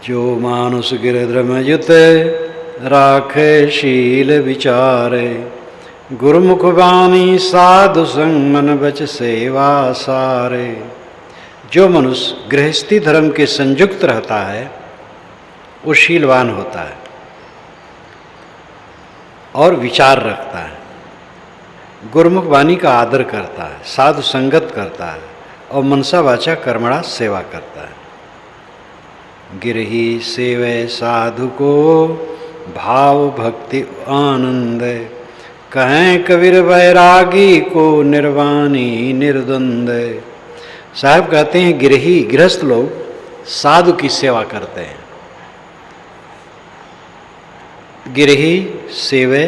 जो मानुष गिरद्रमयुत राखे शील विचारे, गुरुमुख वाणी साधु संग मन बच सेवा सारे। जो मनुष्य गृहस्थी धर्म के संयुक्त रहता है वो शीलवान होता है और विचार रखता है, गुरुमुख वाणी का आदर करता है, साधु संगत करता है और मनसा वाचा कर्मणा सेवा करता है। गिरही सेवे साधु को भाव भक्ति आनंद, कहें कबीर वैरागी को निर्वाणी निर्द्वंद। साहब कहते हैं गिरही गृहस्थ लोग साधु की सेवा करते हैं। गिरही सेवे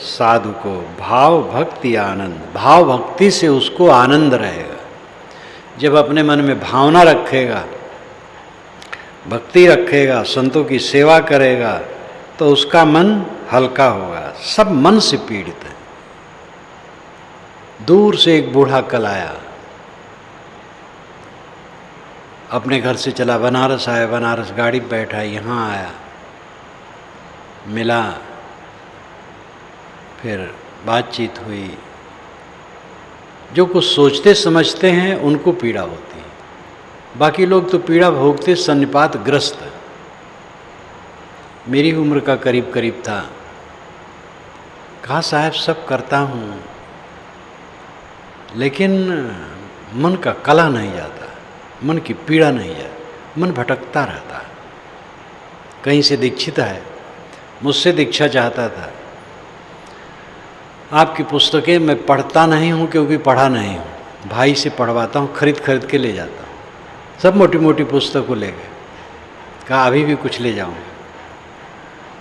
साधु को भाव भक्ति आनंद, भाव भक्ति से उसको आनंद रहेगा। जब अपने मन में भावना रखेगा, भक्ति रखेगा, संतों की सेवा करेगा तो उसका मन हल्का होगा। सब मन से पीड़ित है। दूर से एक बूढ़ा कल आया, अपने घर से चला बनारस आया, बनारस गाड़ी पर बैठा, यहाँ आया, मिला, फिर बातचीत हुई। जो कुछ सोचते समझते हैं उनको पीड़ा होती है, बाकी लोग तो पीड़ा भोगते सन्निपात ग्रस्त। मेरी उम्र का करीब करीब था। कहा साहब सब करता हूँ लेकिन मन का कला नहीं जाता, मन की पीड़ा नहीं जाती, मन भटकता रहता है। कहीं से दीक्षित है, मुझसे दीक्षा चाहता था। आपकी पुस्तकें मैं पढ़ता नहीं हूँ क्योंकि पढ़ा नहीं हूँ, भाई से पढ़वाता हूँ, खरीद खरीद के ले जाता हूँ। सब मोटी मोटी पुस्तकों ले गए। कहा अभी भी कुछ ले जाऊँगा,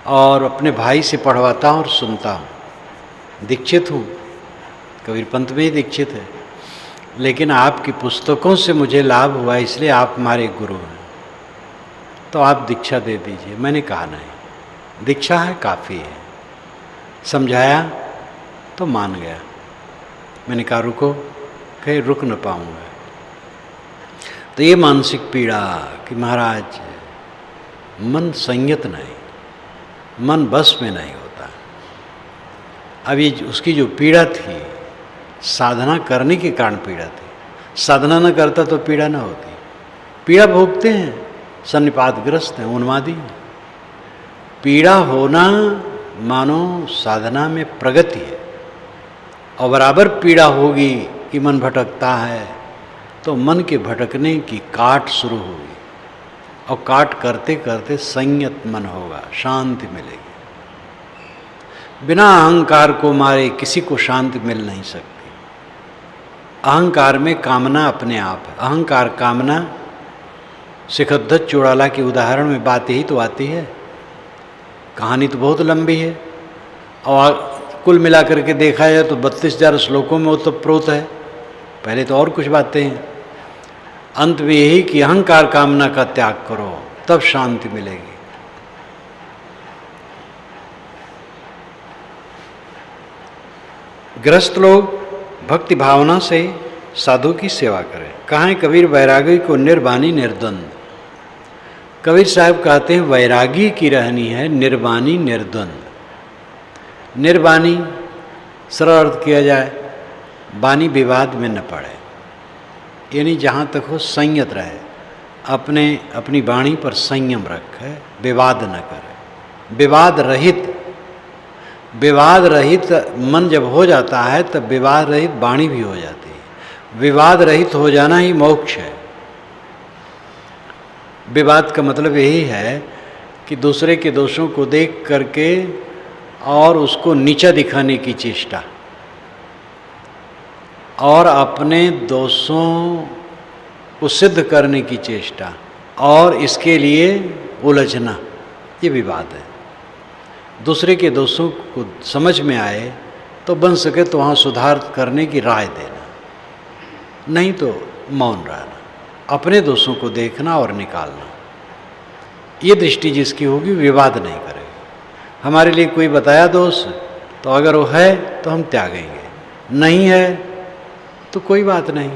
और अपने भाई से पढ़वाता हूँ और सुनता हूँ। दीक्षित हूँ, कबीर पंथ में ही दीक्षित है, लेकिन आपकी पुस्तकों से मुझे लाभ हुआ, इसलिए आप हमारे गुरु हैं, तो आप दीक्षा दे दीजिए। मैंने कहा नहीं, दीक्षा है काफ़ी है। समझाया तो मान गया। मैंने कहा रुको, कहीं रुक न पाऊँगा। तो ये मानसिक पीड़ा कि महाराज मन संयत नहीं, मन बस में नहीं होता। अब ये उसकी जो पीड़ा थी साधना करने के कारण पीड़ा थी। साधना न करता तो पीड़ा न होती। पीड़ा भोगते हैं, सन्निपातग्रस्त हैं, उन्मादी हैं। पीड़ा होना मानो साधना में प्रगति है। और बराबर पीड़ा होगी कि मन भटकता है तो मन के भटकने की काट शुरू होगी, और काट करते करते संयत मन होगा, शांति मिलेगी। बिना अहंकार को मारे किसी को शांति मिल नहीं सकती। अहंकार में कामना अपने आप है। अहंकार कामना शिखध्वज चौड़ाला के उदाहरण में बात यही तो आती है। कहानी तो बहुत लंबी है और कुल मिलाकर के देखा जाए तो 32,000 श्लोकों में ओतप्रोत है। पहले तो और कुछ बातें हैं, अंत में यही कि अहंकार कामना का त्याग करो तब शांति मिलेगी। गृहस्थ लोग भक्ति भावना से साधु की सेवा करें। कहाँ कबीर वैरागी को निर्वाणी निर्द्वंद। कबीर साहब कहते हैं वैरागी की रहनी है निर्वाणी निर्द्वंद। निर्वाणी सरल अर्थ किया जाए, वाणी विवाद में न पड़े, यानी जहाँ तक हो संयत रहे, अपनी वाणी पर संयम रखे, विवाद न करे, विवाद रहित मन जब हो जाता है तब विवाद रहित वाणी भी हो जाती है। विवाद रहित हो जाना ही मोक्ष है। विवाद का मतलब यही है कि दूसरे के दोषों को देख करके और उसको नीचा दिखाने की चेष्टा और अपने दोषों को सिद्ध करने की चेष्टा और इसके लिए उलझना, ये विवाद है। दूसरे के दोषों को समझ में आए तो बन सके तो वहाँ सुधार करने की राय देना, नहीं तो मौन रहना, अपने दोषों को देखना और निकालना। ये दृष्टि जिसकी होगी विवाद नहीं करेगी। हमारे लिए कोई बताया दोष तो अगर वो है तो हम त्यागेंगे, नहीं है तो कोई बात नहीं।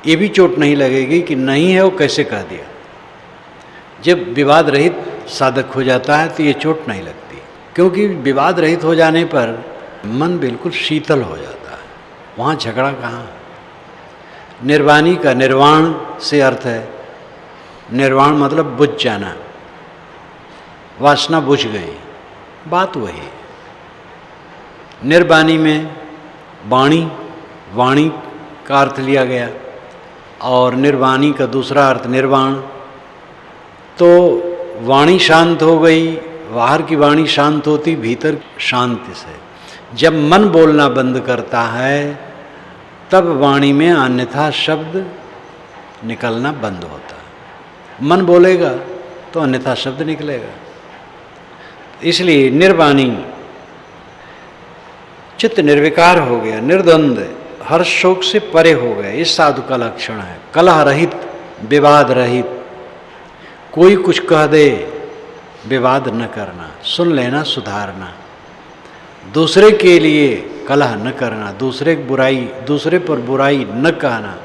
ये भी चोट नहीं लगेगी कि नहीं है वो कैसे कह दिया। जब विवाद रहित साधक हो जाता है तो ये चोट नहीं लगती, क्योंकि विवाद रहित हो जाने पर मन बिल्कुल शीतल हो जाता है, वहाँ झगड़ा कहाँ। निर्वाणी का निर्वाण से अर्थ है, निर्वाण मतलब बुझ जाना, वासना बुझ गई, बात वही। निर्वाणी में वाणी, वाणी का अर्थ लिया गया, और निर्वाणी का दूसरा अर्थ निर्वाण। तो वाणी शांत हो गई, बाहर की वाणी शांत होती, भीतर शांति से। जब मन बोलना बंद करता है तब वाणी में अन्यथा शब्द निकलना बंद होता है। मन बोलेगा तो अन्यथा शब्द निकलेगा। इसलिए निर्वाणी, चित्त निर्विकार हो गया, निर्द्वंद, हर शोक से परे हो गए, इस साधु का लक्षण है। कलह रहित, विवाद रहित, कोई कुछ कह दे विवाद न करना, सुन लेना, सुधारना, दूसरे के लिए कलह न करना, दूसरे पर बुराई न कहना।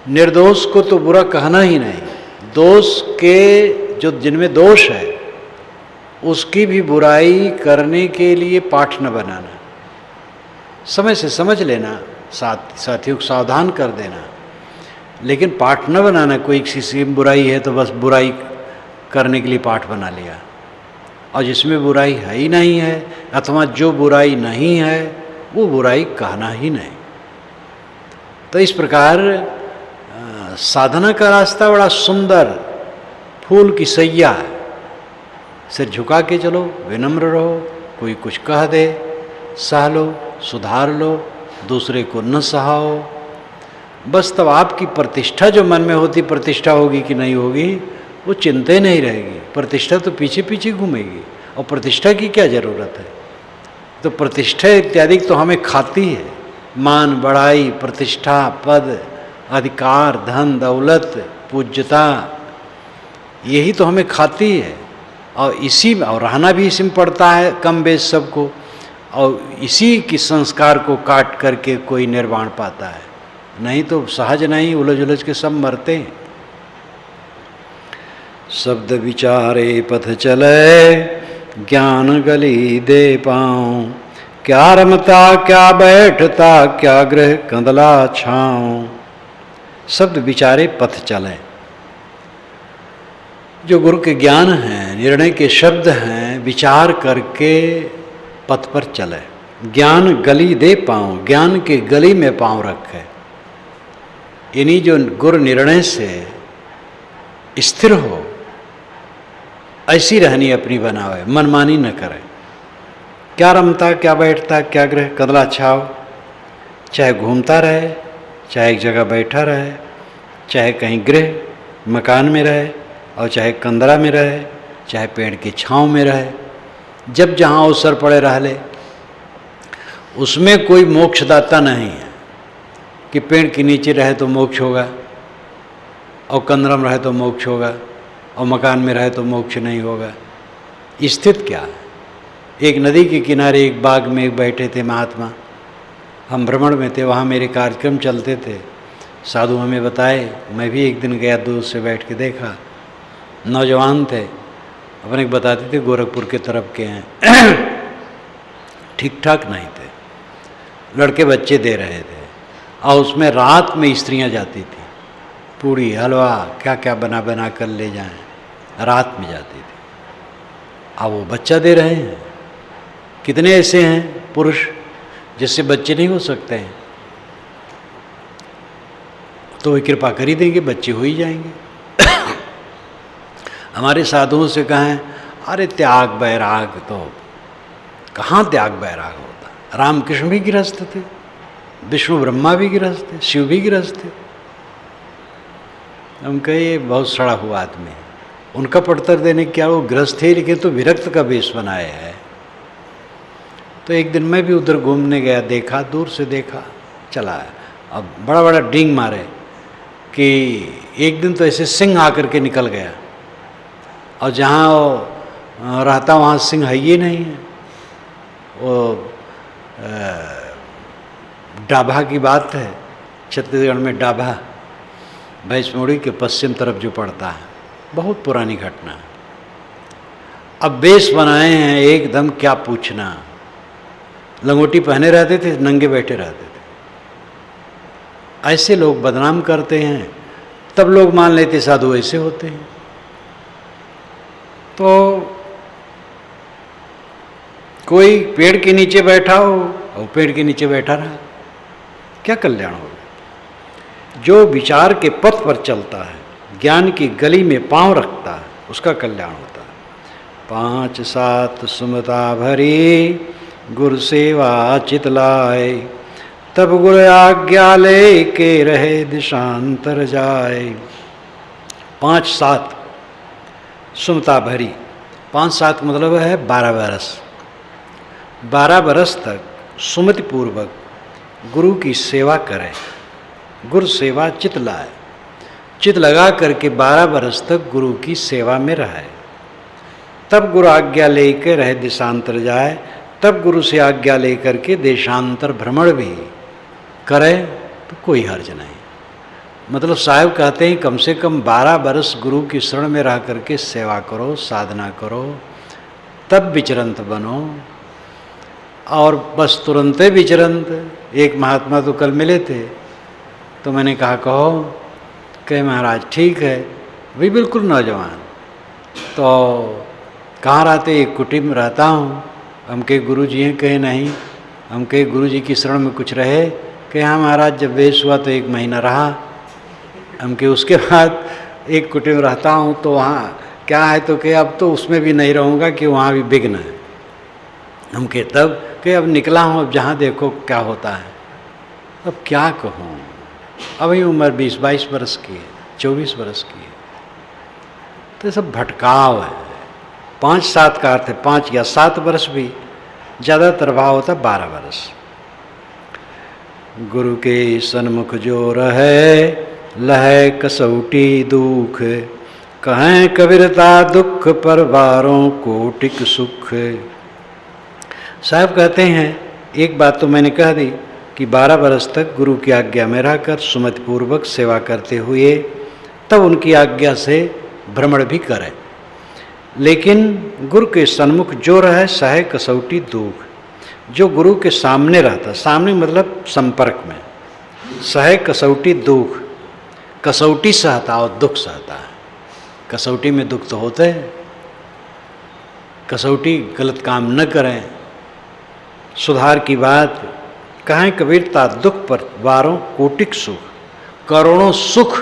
निर्दोष को तो बुरा कहना ही नहीं, दोष के जो जिनमें दोष है उसकी भी बुराई करने के लिए पाठ न बनाना, समय से समझ लेना, साथियों को सावधान कर देना, लेकिन पाठ न बनाना। कोई किसी में बुराई है तो बस बुराई करने के लिए पाठ बना लिया, और जिसमें बुराई है ही नहीं है, अथवा जो बुराई नहीं है वो बुराई कहना ही नहीं। तो इस प्रकार साधना का रास्ता बड़ा सुंदर, फूल की सैया है। सिर झुका के चलो, विनम्र रहो, कोई कुछ कह दे सह लो, सुधार लो, दूसरे को न सहाओ। बस तब आपकी प्रतिष्ठा जो मन में होती, प्रतिष्ठा होगी कि नहीं होगी वो चिंता ही नहीं रहेगी। प्रतिष्ठा तो पीछे पीछे घूमेगी, और प्रतिष्ठा की क्या ज़रूरत है। तो प्रतिष्ठा इत्यादि तो हमें खाती है, मान, बड़ाई, प्रतिष्ठा, पद, अधिकार, धन, दौलत, पूज्यता, यही तो हमें खाती है। और इसी में, और रहना भी इसी में पड़ता है कम बेश सबको, और इसी की संस्कार को काट करके कोई निर्वाण पाता है, नहीं तो सहज नहीं, उलझ उलझ के सब मरते हैं। शब्द विचारे पथ चले, ज्ञान गली दे पाऊँ, क्या रमता क्या बैठता, क्या गृह कंदला छाऊँ। शब्द विचारे पथ चले, जो गुरु के ज्ञान हैं, निर्णय के शब्द हैं, विचार करके पथ पर चले। ज्ञान गली दे पाऊँ, ज्ञान के गली में पाँव रखे, इन्हीं जो गुरु निर्णय से स्थिर हो, ऐसी रहनी अपनी बनावे, मनमानी न करे। क्या रमता क्या बैठता, क्या गृह कंदला छाव, चाहे घूमता रहे, चाहे एक जगह बैठा रहे, चाहे कहीं गृह मकान में रहे, और चाहे कंदरा में रहे, चाहे पेड़ की छांव में रहे, जब जहाँ अवसर पड़े रह ले। उसमें कोई मोक्षदाता नहीं है कि पेड़ के नीचे रहे तो मोक्ष होगा, और कंदरा में रहे तो मोक्ष होगा, और मकान में रहे तो मोक्ष नहीं होगा। स्थित क्या है। एक नदी के किनारे एक बाग में एक बैठे थे महात्मा, हम भ्रमण में थे, वहाँ मेरे कार्यक्रम चलते थे, साधु हमें बताए, मैं भी एक दिन गया, दूर से बैठ के देखा। नौजवान थे, अपने बताते थे गोरखपुर के तरफ के हैं, ठीक ठाक नहीं थे, लड़के बच्चे दे रहे थे, और उसमें रात में स्त्रियां जाती थी, पूड़ी हलवा क्या क्या बना बना कर ले जाएं, रात में जाती थी। अब वो बच्चा दे रहे हैं। कितने ऐसे हैं पुरुष जिससे बच्चे नहीं हो सकते हैं, तो वे कृपा कर ही देंगे, बच्चे हो ही जाएंगे। हमारे साधुओं से कहें, अरे त्याग बैराग, तो कहाँ त्याग बैराग होता। रामकृष्ण भी गृहस्थ थे, विष्णु ब्रह्मा भी गृहस्थ थे, शिव भी गृहस्थ थे। हम कहे बहुत सड़ा हुआ आदमी है, उनका पड़तर देने क्या, वो गृहस्थ है लेकिन तो विरक्त का वेश बनाया है। तो एक दिन मैं भी उधर घूमने गया, देखा, दूर से देखा, चला आया। अब बड़ा बड़ा डींग मारे कि एक दिन तो ऐसे सिंह आकर के निकल गया, और जहाँ वो रहता वहाँ सिंह है ही नहीं है। वो डाभा की बात है, छत्तीसगढ़ में डाभा भैंसमुड़ी के पश्चिम तरफ जो पड़ता है, बहुत पुरानी घटना। अब वेश बनाए हैं एकदम, क्या पूछना। लंगोटी पहने रहते थे, नंगे बैठे रहते थे। ऐसे लोग बदनाम करते हैं, तब लोग मान लेते साधु ऐसे होते हैं। तो कोई पेड़ के नीचे बैठा हो और पेड़ के नीचे बैठा रहा, क्या कल्याण होगा? जो विचार के पथ पर चलता है, ज्ञान की गली में पांव रखता है, उसका कल्याण होता है। 5 7 सुमता भरी गुरु सेवा चित लाए, तब गुरु आज्ञा ले के रहे दिशांतर जाए। 5 7 सुमता भरी, 5 7 मतलब है 12 बरस। 12 बरस तक सुमति पूर्वक गुरु की सेवा करें, गुरु सेवा चित लाए, चित लगा करके 12 बरस तक गुरु की सेवा में रहे, तब गुरु आज्ञा लेकर रहे देशांतर जाए, तब गुरु से आज्ञा लेकर के देशांतर भ्रमण भी करे तो कोई हर्ज नहीं। मतलब साहब कहते हैं कम से कम 12 बरस गुरु की शरण में रह करके सेवा करो, साधना करो, तब विचरंत बनो। और बस तुरंत विचरंत। एक महात्मा तो कल मिले थे, तो मैंने कहा कहो, कहे महाराज ठीक है, भी बिल्कुल नौजवान। तो कहाँ रहते? एक कुटीर में रहता हूँ। हम के गुरु जी हैं? कहे नहीं। हम के गुरु जी की शरण में कुछ रहे? कहे हाँ महाराज, जब वेश हुआ तो 1 महीना रहा। हम के उसके बाद एक कुटीर में रहता हूँ, तो वहाँ क्या है? तो कहे अब तो उसमें भी नहीं रहूँगा कि वहाँ भी विघ्न है। हम के तब कहे अब निकला हूँ, अब जहाँ देखो क्या होता है। अब क्या कहूँ, अभी उम्र 20-22 बरस की है, 24 बरस की है। तो सब भटकाव है। 5 7 का अर्थ है 5 या 7 बरस, भी ज़्यादातर भाव होता 12 बरस। गुरु के सन्मुख जो रहे, लहे कसौटी दुख, कहें कबीरता दुख पर बारों कोटिक सुख। साहब कहते हैं एक बात तो मैंने कह दी कि 12 बरस तक गुरु की आज्ञा में रहकर सुमति पूर्वक सेवा करते हुए तब उनकी आज्ञा से भ्रमण भी करें। लेकिन गुरु के सन्मुख जो रहे, सहे कसौटी दुख। जो गुरु के सामने रहता, सामने मतलब संपर्क में, सहे कसौटी दुख। कसौटी सहता और दुख सहता है। कसौटी में दुख तो होते हैं। कसौटी गलत काम न करें, सुधार की बात। कहें कबीरता दुख पर बारों कोटिक सुख, करोड़ों सुख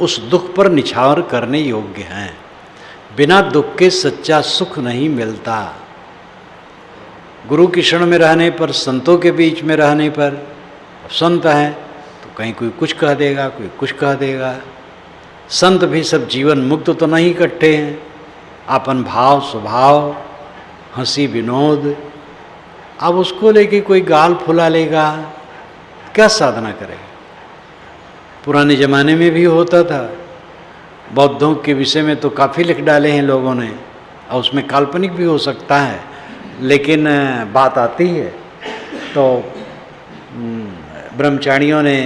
उस दुख पर निछावर करने योग्य हैं। बिना दुख के सच्चा सुख नहीं मिलता। गुरु की शरण में रहने पर, संतों के बीच में रहने पर, संत हैं तो कहीं कोई कुछ कह देगा, कोई कुछ कह देगा। संत भी सब जीवन मुक्त तो नहीं इकट्ठे हैं। अपन भाव स्वभाव, हंसी विनोद, अब उसको लेके कोई गाल फुला लेगा, क्या साधना करेगा? पुराने ज़माने में भी होता था। बौद्धों के विषय में तो काफ़ी लिख डाले हैं लोगों ने, और उसमें काल्पनिक भी हो सकता है, लेकिन बात आती है तो ब्रह्मचारियों ने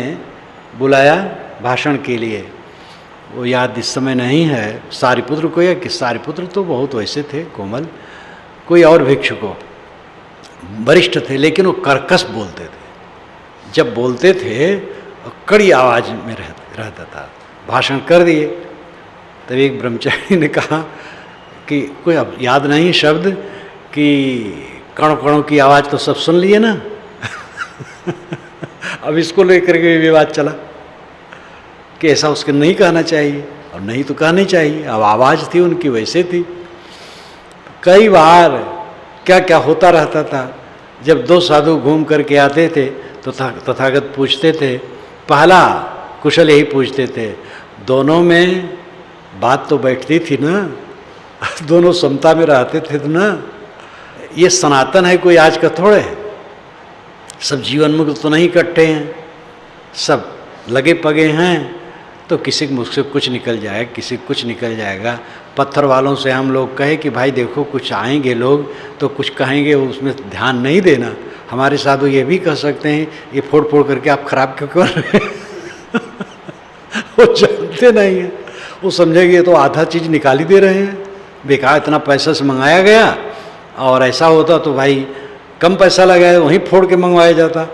बुलाया भाषण के लिए। वो याद इस समय नहीं है सारिपुत्र को, या कि सारिपुत्र तो बहुत वैसे थे कोमल, कोई और भिक्षु को, वरिष्ठ थे, लेकिन वो कर्कश बोलते थे। जब बोलते थे कड़ी आवाज़ में रहता था। भाषण कर दिए, तब एक ब्रह्मचारी ने कहा कि कोई अब याद नहीं शब्द, कि कणों कणों की आवाज़ तो सब सुन लिए ना। अब इसको लेकर के विवाद चला कि ऐसा उसके नहीं कहना चाहिए, और नहीं तो कहनी चाहिए। अब आवाज़ थी उनकी वैसे थी। कई बार क्या क्या होता रहता था। जब 2 साधु घूम करके आते थे तो तथागत पूछते थे, पहला कुशल यही पूछते थे, दोनों में बात तो बैठती थी ना, दोनों समता में रहते थे तो ना। ये सनातन है, कोई आज का थोड़े है। सब जीवन मुक्त तो नहीं इकट्ठे हैं, सब लगे पगे हैं। तो किसी के मुख से कुछ निकल जाएगा, किसी कुछ निकल जाएगा। पत्थर वालों से हम लोग कहे कि भाई देखो कुछ आएंगे लोग तो कुछ कहेंगे, उसमें ध्यान नहीं देना। हमारे साधु ये भी कह सकते हैं, ये फोड़ फोड़ करके आप खराब क्यों कर रहे हैं? वो जानते नहीं हैं। वो समझेंगे तो आधा चीज़ निकाल ही दे रहे हैं, बेकार इतना पैसा से मंगाया गया, और ऐसा होता तो भाई कम पैसा लगाए वहीं फोड़ के मंगवाया जाता।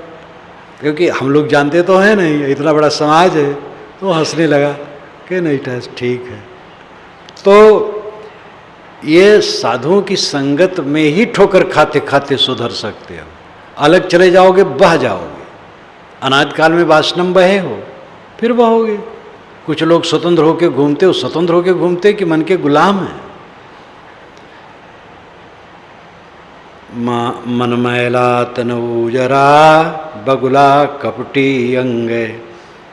क्योंकि हम लोग जानते तो हैं नहीं, इतना बड़ा समाज है, तो हंसने लगा कि नहीं ठीक है। तो ये साधुओं की संगत में ही ठोकर खाते खाते सुधर सकते हो, अलग चले जाओगे बह जाओगे। अनाज काल में वासनम बहे हो फिर बहोगे। कुछ लोग स्वतंत्र होकर घूमते हो, स्वतंत्र होकर घूमते कि मन के गुलाम हैं। मन मैला तनु जरा बगुला कपटी अंगे,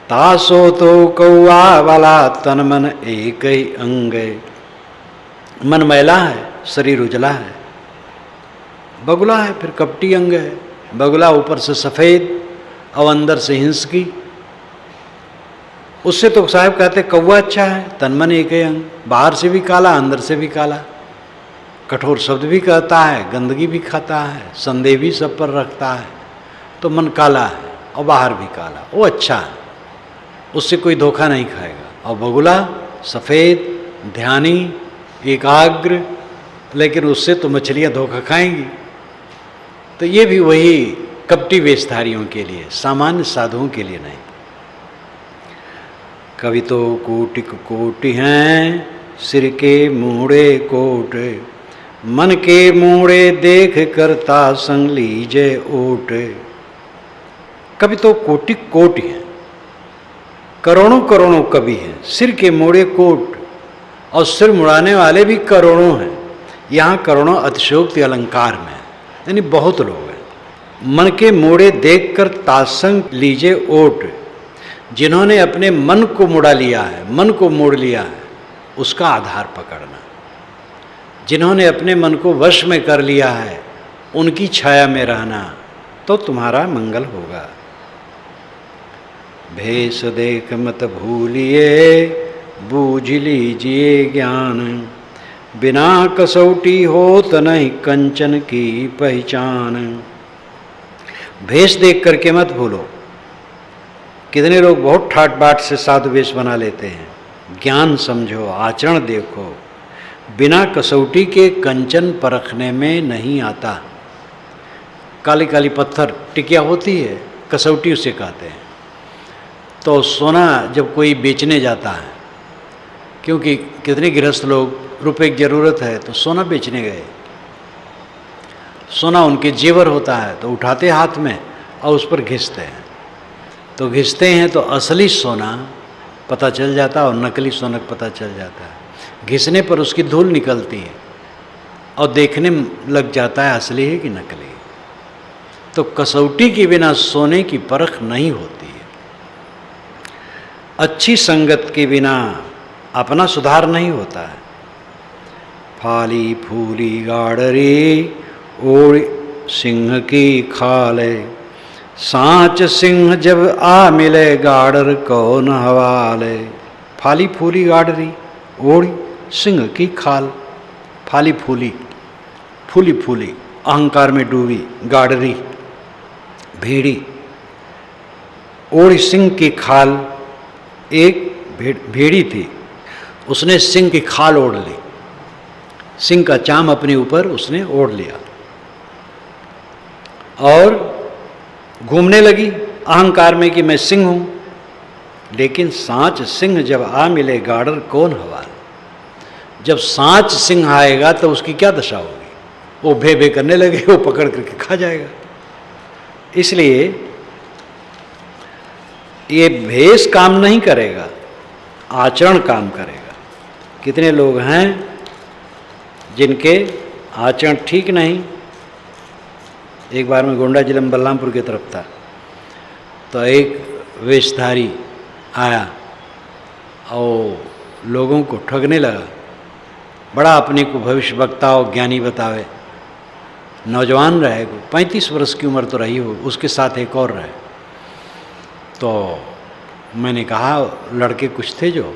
तासो तो कौआ वाला तन मन एक ही अंगे। मन मैला है, शरीर उजला है, बगुला है, फिर कपटी अंग है। बगुला ऊपर से सफ़ेद और अंदर से हिंसकी। उससे तो साहब कहते कौआ अच्छा है, तन मन एक ही अंग, बाहर से भी काला अंदर से भी काला, कठोर शब्द भी कहता है, गंदगी भी खाता है, संदेह भी सब पर रखता है। तो मन काला है और बाहर भी काला, वो अच्छा है, उससे कोई धोखा नहीं खाएगा। और बगुला सफ़ेद, ध्यानी, एकाग्र, लेकिन उससे तो मछलियाँ धोखा खाएंगी। तो ये भी वही कपटी वेशधारियों के लिए, सामान्य साधुओं के लिए नहीं। कवि तो कोटि कोटि हैं, सिर के मूड़े कोट, मन के मूड़े देख करता संग लीजे ओट। कवि तो कोटि कोटि हैं, करोड़ों करोड़ों कवि हैं, सिर के मूड़े कोट, और सिर मुड़ाने वाले भी करोड़ों हैं। यहाँ करोड़ों अतिशयोक्ति अलंकार में, यानी बहुत लोग हैं। मन के मोड़े देखकर तासंग लीजे ओट, जिन्होंने अपने मन को मुड़ा लिया है, मन को मोड़ लिया है, उसका आधार पकड़ना। जिन्होंने अपने मन को वश में कर लिया है, उनकी छाया में रहना, तो तुम्हारा मंगल होगा। भेष देख मत भूलिए, बूझ लीजिए ज्ञान, बिना कसौटी होत नहीं कंचन की पहचान। भेष देख करके मत भूलो। कितने लोग बहुत ठाट बाट से साधु वेश बना लेते हैं। ज्ञान समझो, आचरण देखो। बिना कसौटी के कंचन परखने में नहीं आता। काली काली पत्थर टिकिया होती है, कसौटी उसे कहते हैं। तो सोना जब कोई बेचने जाता है, क्योंकि कितने गृहस्थ लोग रुपए की ज़रूरत है तो सोना बेचने गए, सोना उनके जेवर होता है तो उठाते हाथ में और उस पर घिसते हैं। तो घिसते हैं तो असली सोना पता चल जाता है और नकली सोना पता चल जाता है। घिसने पर उसकी धूल निकलती है और देखने लग जाता है असली है कि नकली। तो कसौटी के बिना सोने की परख नहीं होती है। अच्छी संगत के बिना अपना सुधार नहीं होता है। फाली फूली गाड़री ओड़ सिंह की खाले, सांच सिंह जब आ मिले गाड़र कौन हवाले। फाली फूली गाड़री ओड़ सिंह की खाल। फाली फूली, फूली फूली, अहंकार में डूबी गाड़री भेड़ी, ओड़ सिंह की खाल। एक भेड़ी थी, उसने सिंह की खाल ओढ़ ली, सिंह का चाम अपने ऊपर उसने ओढ़ लिया और घूमने लगी अहंकार में कि मैं सिंह हूं। लेकिन सांच सिंह जब आ मिले गाड़र कौन हवाल। जब सांच सिंह आएगा तो उसकी क्या दशा होगी, वो भे भे करने लगे, वो पकड़ करके खा जाएगा। इसलिए ये भेष काम नहीं करेगा, आचरण काम करेगा। कितने लोग हैं जिनके आचरण ठीक नहीं। एक बार मैं गोंडा जिले में बलरामपुर की तरफ था, तो एक वेशधारी आया और लोगों को ठगने लगा। बड़ा अपने को भविष्य वक्ता और ज्ञानी बतावे। नौजवान रहे, 35 वर्ष की उम्र तो रही हो, उसके साथ एक और रहे। तो मैंने कहा, लड़के कुछ थे जो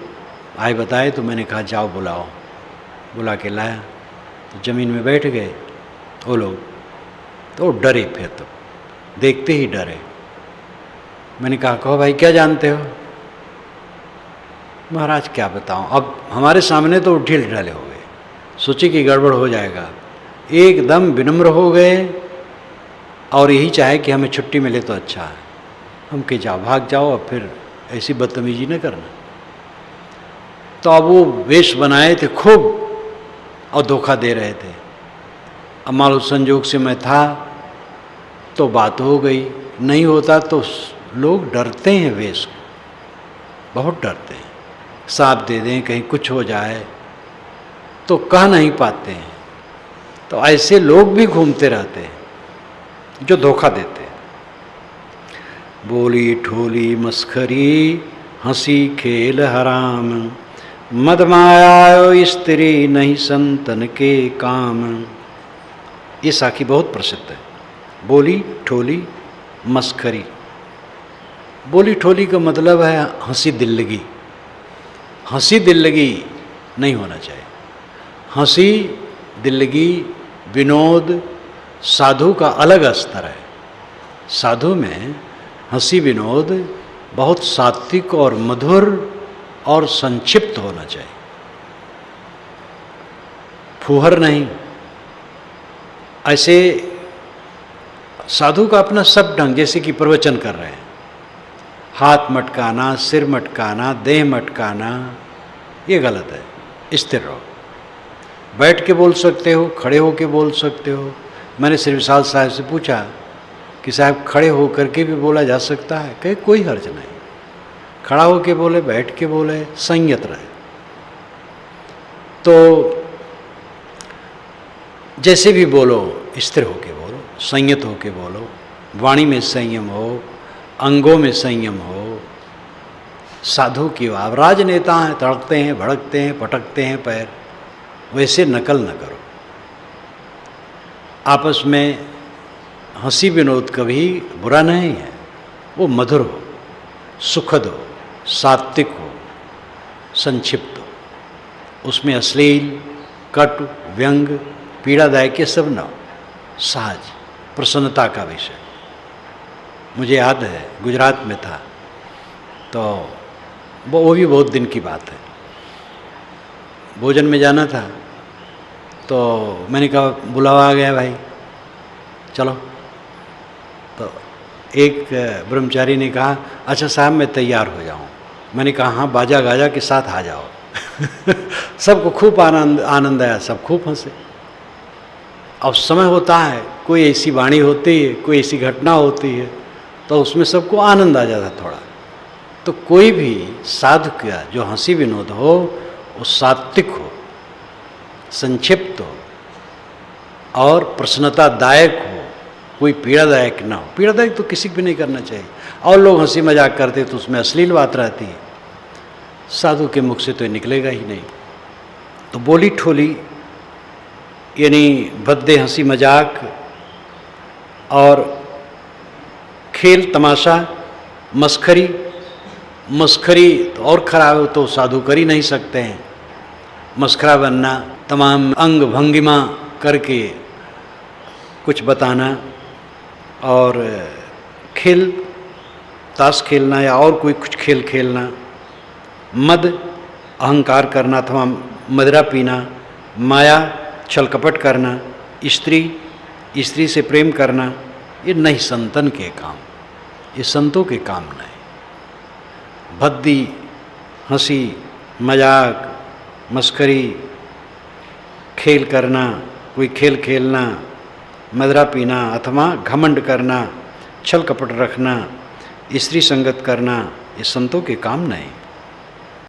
आए बताए, तो मैंने कहा जाओ बुलाओ। बुला के लाया तो ज़मीन में बैठ गए वो लोग। तो डरे, फिर तो देखते ही डरे। मैंने कहा, कहो भाई क्या जानते हो। महाराज क्या बताऊं, अब हमारे सामने तो ढील ढाले हो गए, सोचे कि गड़बड़ हो जाएगा, एकदम विनम्र हो गए और यही चाहे कि हमें छुट्टी मिले तो अच्छा है। हम के जाओ, भाग जाओ, अब फिर ऐसी बदतमीजी न करना। तो अब वो वेश बनाए थे खूब और धोखा दे रहे थे। अब मालूम संजोग से मैं था तो बात हो गई, नहीं होता तो लोग डरते हैं वेश को, बहुत डरते हैं। साथ दे दें, कहीं कुछ हो जाए तो कह नहीं पाते हैं। तो ऐसे लोग भी घूमते रहते हैं जो धोखा देते हैं। बोली ठोली मस्खरी हंसी खेल हराम, मद माया स्त्री नहीं संतन के काम। ये साखी बहुत प्रसिद्ध है। बोली ठोली मस्खरी, बोली ठोली का मतलब है हंसी दिल्लगी। हंसी दिल्लगी नहीं होना चाहिए। हंसी दिल्लगी विनोद साधु का अलग स्तर है। साधु में हंसी विनोद बहुत सात्विक और मधुर और संक्षिप्त होना चाहिए, फुहर नहीं। ऐसे साधु का अपना सब ढंग, जैसे कि प्रवचन कर रहे हैं, हाथ मटकाना, सिर मटकाना, देह मटकाना, ये गलत है। स्थिर रहो, बैठ के बोल सकते हो, खड़े होके बोल सकते हो। मैंने श्री विशाल साहब से पूछा कि साहब खड़े होकर के भी बोला जा सकता है? कहे कोई हर्ज नहीं, खड़ा होके बोले, बैठ के बोले, संयत रहे। तो जैसे भी बोलो स्थिर होके बोलो, संयत होके बोलो, वाणी में संयम हो, अंगों में संयम हो। साधु की आप राजनेता हैं, तड़कते हैं, भड़कते हैं, पटकते हैं पैर, वैसे नकल न करो। आपस में हंसी विनोद कभी बुरा नहीं है, वो मधुर हो, सुखद हो, सात्विक हो, संक्षिप्त हो। उसमें अश्लील, कटु, व्यंग, पीड़ादायक ये सब न हो, सहज, प्रसन्नता का विषय। मुझे याद है गुजरात में था तो वो भी बहुत दिन की बात है, भोजन में जाना था तो मैंने कहा बुलावा आ गया भाई चलो। तो एक ब्रह्मचारी ने कहा अच्छा साहब मैं तैयार हो जाऊं। मैंने कहा हाँ बाजा गाजा के साथ आ जाओ। सबको खूब आनंद आया, सब खूब हंसे। अब समय होता है, कोई ऐसी वाणी होती है, कोई ऐसी घटना होती है तो उसमें सबको आनंद आ जाता थोड़ा। तो कोई भी साधु का जो हंसी विनोद हो वो सात्विक हो, संक्षिप्त हो और प्रसन्नतादायक हो, कोई पीड़ादायक ना हो। पीड़ादायक तो किसी को भी नहीं करना चाहिए। और लोग हंसी मजाक करते तो उसमें अश्लील बात रहती है, साधु के मुख से तो निकलेगा ही नहीं। तो बोली ठोली यानी भद्दे हंसी मजाक और खेल तमाशा, मस्खरी। मस्खरी तो और खराब हो, तो साधु कर ही नहीं सकते हैं। मस्खरा बनना, तमाम अंग भंगिमा करके कुछ बताना और खेल ताश खेलना या और कोई कुछ खेल खेलना, मद अहंकार करना अथवा मदिरा पीना, माया छल कपट करना, स्त्री से प्रेम करना, ये नहीं संतन के काम, ये संतों के काम नहीं। भद्दी हंसी मजाक मस्करी, खेल करना, कोई खेल खेलना, मदिरा पीना अथवा घमंड करना, छल कपट रखना, स्त्री संगत करना, ये संतों के काम नहीं।